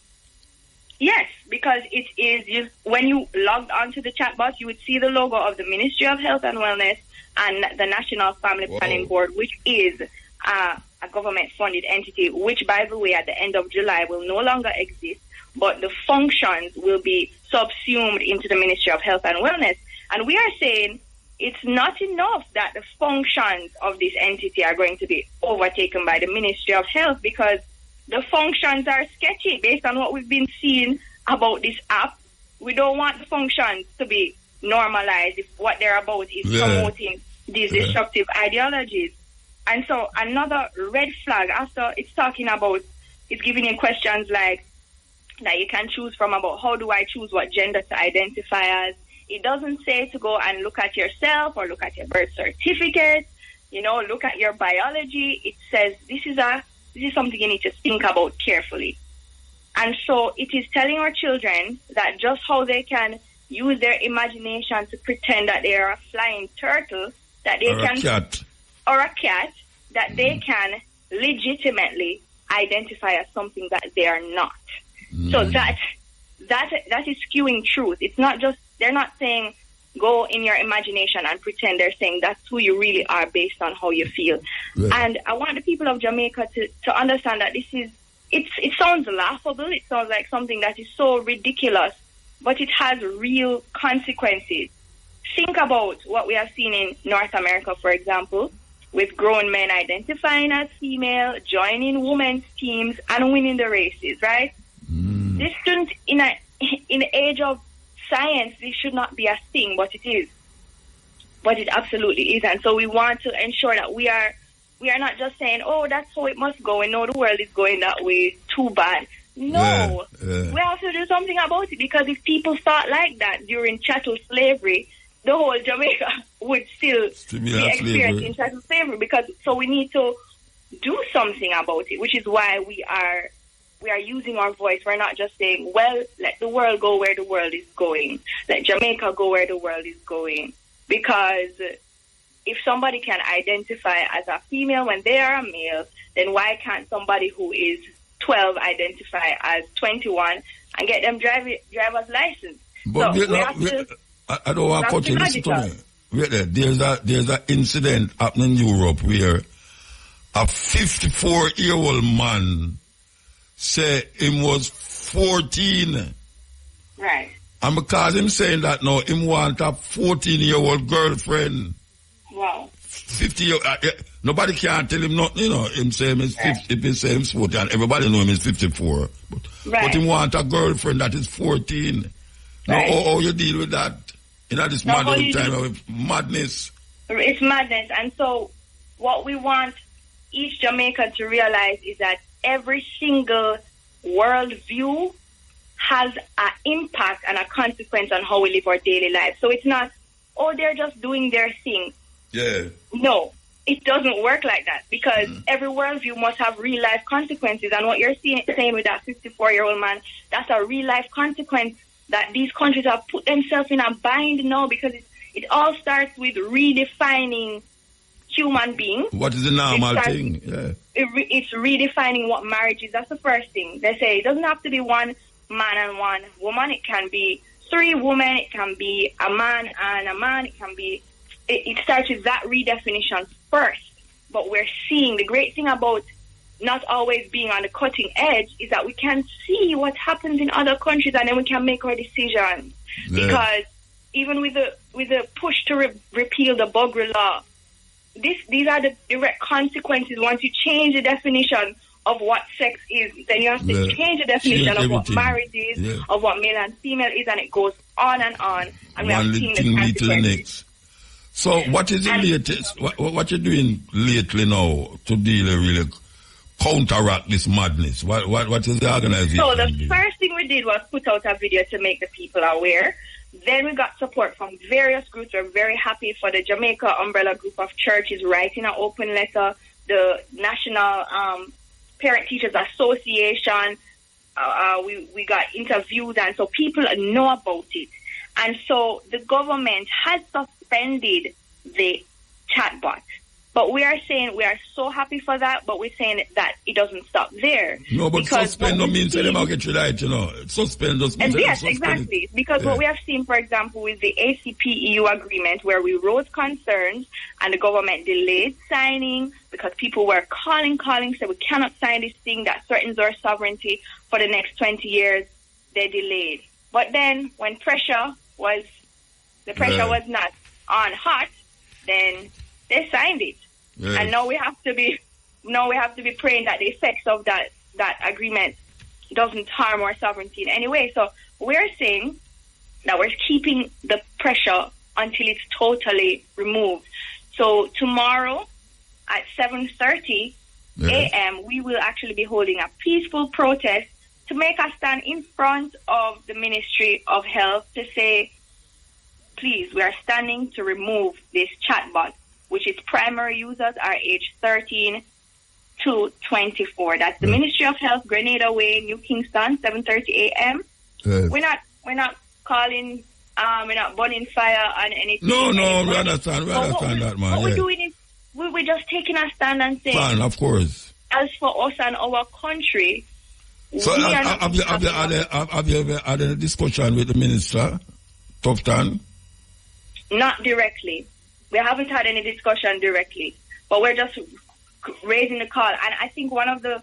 Yes, because it is. When you logged onto the chatbot, you would see the logo of the Ministry of Health and Wellness and the National Family Planning Board, which is a government-funded entity, which, by the way, at the end of July will no longer exist, but the functions will be subsumed into the Ministry of Health and Wellness. And we are saying it's not enough that the functions of this entity are going to be overtaken by the Ministry of Health, because the functions are sketchy based on what we've been seeing about this app. We don't want the functions to be normalized if what they're about is promoting these destructive ideologies. And so another red flag after it's talking about, it's giving you questions like that you can choose from about how do I choose what gender to identify as. It doesn't say to go and look at yourself or look at your birth certificate, look at your biology. It says this is something you need to think about carefully. And so it is telling our children that just how they can use their imagination to pretend that they are a flying turtle, that they or a cat, that they can legitimately identify as something that they are not. So that is skewing truth. It's not just, they're not saying go in your imagination and pretend they're saying that's who you really are based on how you feel. Right. And I want the people of Jamaica to understand that it sounds laughable. It sounds like something that is so ridiculous, but it has real consequences. Think about what we have seen in North America, for example, with grown men identifying as female, joining women's teams, and winning the races, right? This shouldn't, in the age of science, this should not be a thing, but it is. But it absolutely is. And so we want to ensure that we are not just saying, oh, that's how it must go, and no, the world is going that way, too bad. No, we have to do something about it, because if people thought like that during chattel slavery, the whole Jamaica would still be experiencing chattel slavery. So we need to do something about it, which is why we are using our voice. We're not just saying, well, let the world go where the world is going. Let Jamaica go where the world is going. Because if somebody can identify as a female when they are a male, then why can't somebody who is 12 identify as 21 and get them driver's license? But so I don't want to listen to me. Wait there. There's an incident happening in Europe where a 54-year-old man say him was 14. Right. And because him saying that now, him want a 14-year-old girlfriend. Wow. 50 year, nobody can tell him nothing, you know. Him say him is 50, if he say him is 40, and everybody know him is 54. But him want a girlfriend that is 14. Right. Now, how you deal with that? You know, this madness time of madness. It's madness. And so what we want each Jamaican to realize is that every single worldview has an impact and a consequence on how we live our daily lives. So it's not, oh, they're just doing their thing. Yeah. No, it doesn't work like that, because every worldview must have real life consequences. And what you're saying with that 54-year-old man, that's a real life consequence that these countries have put themselves in a bind now, because it all starts with redefining human beings. What is the normal thing? Yeah. It's redefining what marriage is. That's the first thing. They say it doesn't have to be one man and one woman. It can be 3 women. It can be a man and a man. It can be... It starts with that redefinition first. But we're seeing the great thing about not always being on the cutting edge is that we can see what happens in other countries, and then we can make our decisions. Yeah. Because even with the push to repeal the Buggery law, these are the direct consequences. Once you change the definition of what sex is, then you have to change the definition of what marriage is, of what male and female is, and it goes on and on. And we have seen the consequences. So what is the latest? What you're doing lately now to really counteract this madness? What is the organization? So the first thing we did was put out a video to make the people aware. Then we got support from various groups. We're very happy for the Jamaica Umbrella Group of Churches writing an open letter. The National Parent Teachers Association, we got interviews, and so people know about it. And so the government has suspended the chatbot. But we are saying we are so happy for that, but we're saying that it doesn't stop there. No, but suspend no means they might get you right, you know. Suspend doesn't mean yes, exactly. Because what we have seen, for example, with the ACP-EU agreement, where we wrote concerns and the government delayed signing because people were calling, said we cannot sign this thing that threatens our sovereignty for the next 20 years, they delayed. But then when pressure was not on hot, then they signed it. Yeah. And now we have to be praying that the effects of that agreement doesn't harm our sovereignty in any way. So we're saying that we're keeping the pressure until it's totally removed. So tomorrow at 7:30 a.m. we will actually be holding a peaceful protest to make a stand in front of the Ministry of Health to say, please, we are standing to remove this chatbot, which its primary users are aged 13 to 24. That's the Ministry of Health, Grenada Way, New Kingston, 7:30 a.m. We're not calling, we're not burning fire on anything. No, we understand that, man. What we're doing is we're just taking a stand and saying, fine, of course. As for us and our country. So have you ever had a discussion with the minister, Tufton? not directly. We haven't had any discussion directly, but we're just raising the call. And I think one of the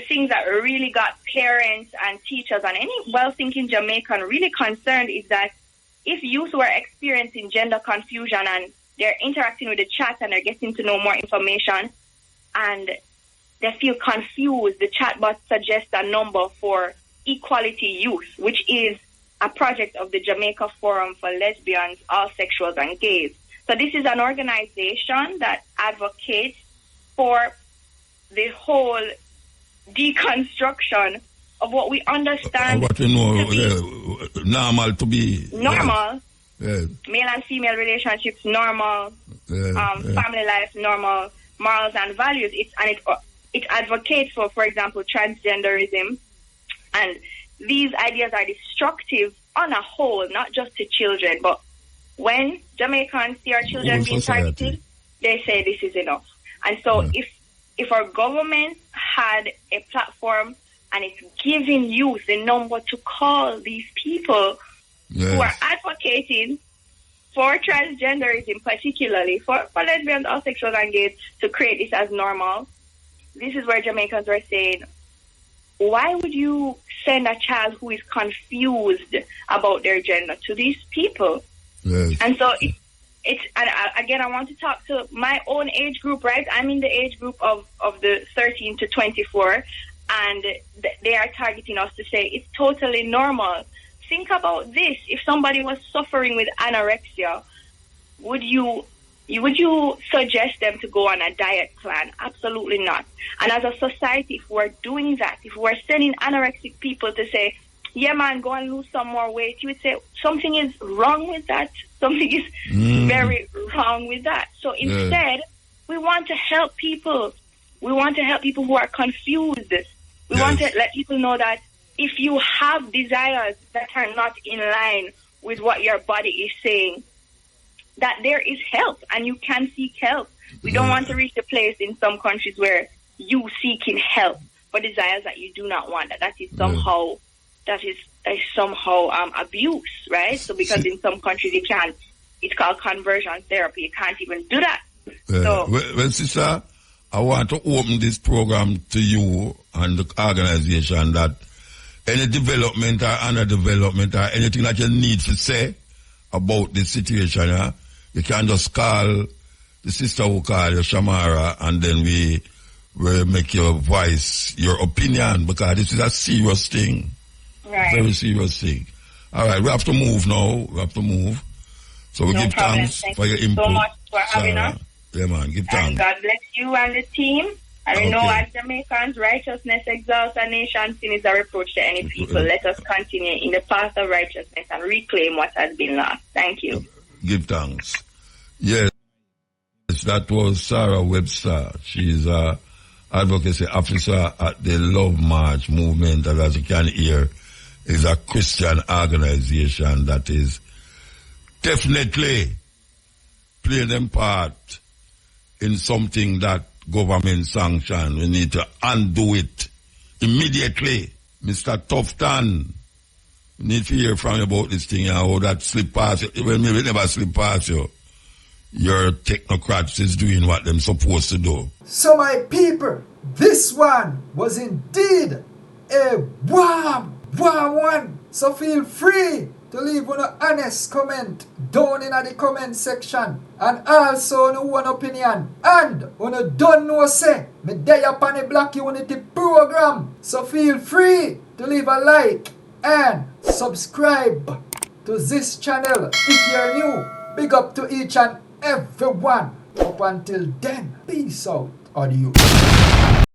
things that really got parents and teachers and any well-thinking Jamaican really concerned is that if youth were experiencing gender confusion and they're interacting with the chat and they're getting to know more information and they feel confused, the chatbot suggests a number for Equality Youth, which is a project of the Jamaica Forum for Lesbians, All Sexuals and Gays. So this is an organization that advocates for the whole deconstruction of what we understand what we know to be normal to be normal. Yeah. Male and female relationships normal, family life normal, morals and values. It advocates for example, transgenderism, and these ideas are destructive on a whole, not just to children, but when Jamaicans see our children being targeted, they say this is enough. And so if our government had a platform and it's giving youth the number to call these people who are advocating for transgenderism, particularly for lesbians, asexuals and gays, to create this as normal, this is where Jamaicans are saying, why would you send a child who is confused about their gender to these people? Yes. And so again, I want to talk to my own age group, right? I'm in the age group of the 13 to 24, and they are targeting us to say it's totally normal. Think about this. If somebody was suffering with anorexia, would you suggest them to go on a diet plan? Absolutely not. And as a society, if we're doing that, if we're sending anorexic people to say, yeah, man, go and lose some more weight, you would say something is wrong with that. Something is very wrong with that. So instead, we want to help people. We want to help people who are confused. We want to let people know that if you have desires that are not in line with what your body is saying, that there is help and you can seek help. We don't want to reach a place in some countries where you seeking help for desires that you do not want. That is somehow abuse, right? So because in some countries it's called conversion therapy. You can't even do that. Well, sister, I want to open this program to you and the organization that any development or underdevelopment or anything that you need to say about this situation, you can just call the sister who called you, Shamara, and then we will make your voice, your opinion, because this is a serious thing. Right. Very serious thing. All right, we have to move now. We have to move. So we give thanks for your input. Thank you so much for having us. Yeah, man, give thanks. And God bless you and the team. And we know as Jamaicans, righteousness exalts a nation, sin is a reproach to any people. Let us continue in the path of righteousness and reclaim what has been lost. Thank you. Give thanks. Yes, that was Sarah Webster. She's a advocacy officer at the Love March movement, and as you can hear, is a Christian organization that is definitely playing their part in something that government sanction. We need to undo it immediately. Mr. Tufton, we need to hear from you about this thing and how that slip past you. Well, maybe it never slip past you. Your technocrats is doing what they're supposed to do. So my people, this one was indeed a warm one. So feel free to leave an honest comment down in the comment section. And also no one opinion. And you don't know say, me dey upon the Black Unity program. So feel free to leave a like and subscribe to this channel if you're new. Big up to each and everyone. Up until then, peace out. Adios.